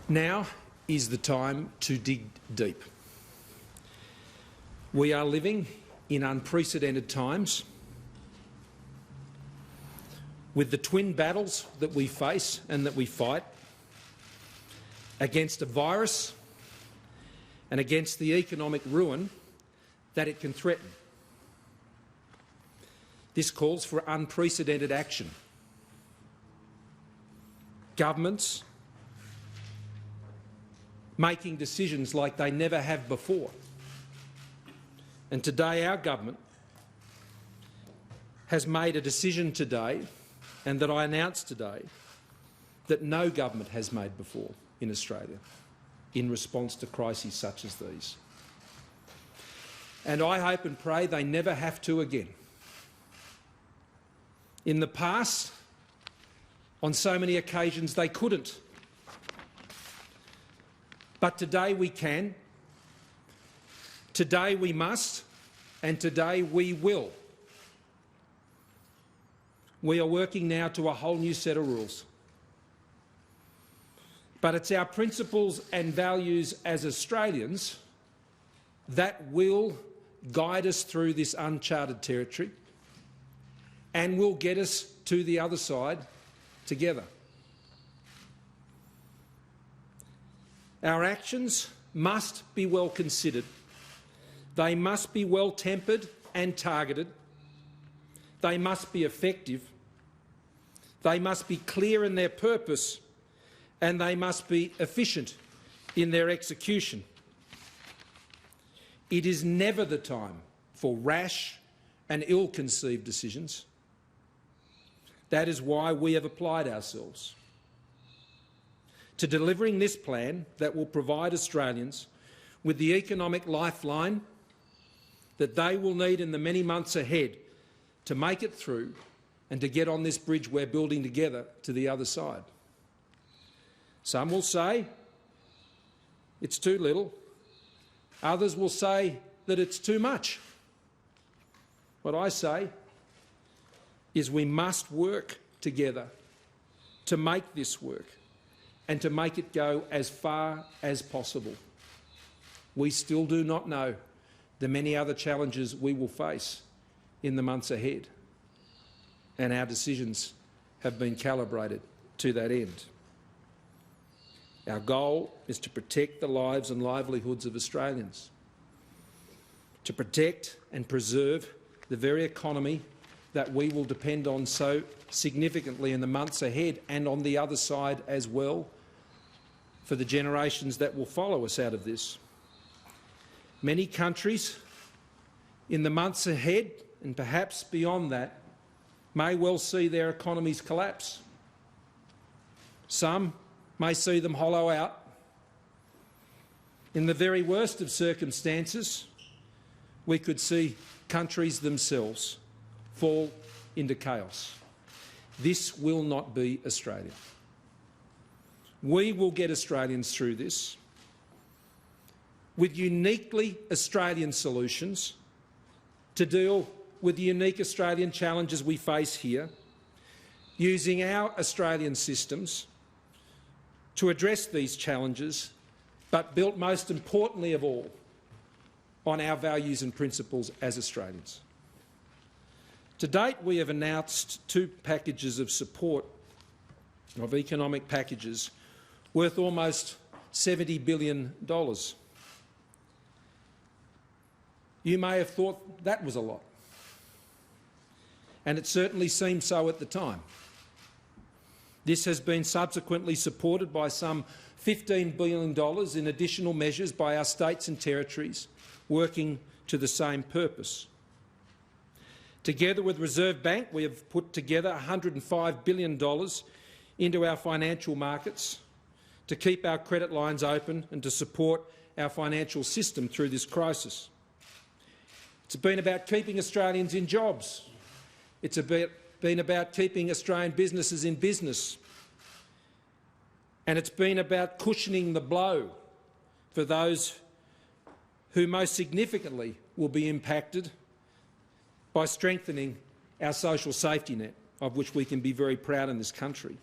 Now is the time to dig deep. We are living in unprecedented times, with the twin battles that we face and that we fight against a virus and against the economic ruin that it can threaten. This calls for unprecedented action. Governments making decisions like they never have before. And today our government has made a decision today, and that I announced today, that no government has made before in Australia in response to crises such as these. And I hope and pray they never have to again. In the past, on so many occasions they couldn't. But today we can, today we must, and today we will. We are working now to a whole new set of rules. But it's our principles and values as Australians that will guide us through this uncharted territory and will get us to the other side together. Our actions must be well considered. They must be well tempered and targeted. They must be effective. They must be clear in their purpose, and they must be efficient in their execution. It is never the time for rash and ill-conceived decisions. That is why we have applied ourselves to delivering this plan that will provide Australians with the economic lifeline that they will need in the many months ahead to make it through and to get on this bridge we're building together to the other side. Some will say it's too little. Others will say that it's too much. What I say is we must work together to make this work and to make it go as far as possible. We still do not know the many other challenges we will face in the months ahead, and our decisions have been calibrated to that end. Our goal is to protect the lives and livelihoods of Australians, to protect and preserve the very economy that we will depend on so significantly in the months ahead and on the other side as well for the generations that will follow us out of this. Many countries in the months ahead, and perhaps beyond that, may well see their economies collapse. Some may see them hollow out. In the very worst of circumstances, we could see countries themselves fall into chaos. This will not be Australia. We will get Australians through this with uniquely Australian solutions to deal with the unique Australian challenges we face here, using our Australian systems to address these challenges, but built most importantly of all on our values and principles as Australians. To date, we have announced 2 packages of support, of economic packages, worth almost $70 billion. You may have thought that was a lot, and it certainly seemed so at the time. This has been subsequently supported by some $15 billion in additional measures by our states and territories working to the same purpose. Together with Reserve Bank, we have put together $105 billion into our financial markets to keep our credit lines open and to support our financial system through this crisis. It's been about keeping Australians in jobs. It's been about keeping Australian businesses in business. And it's been about cushioning the blow for those who most significantly will be impacted by strengthening our social safety net, of which we can be very proud in this country.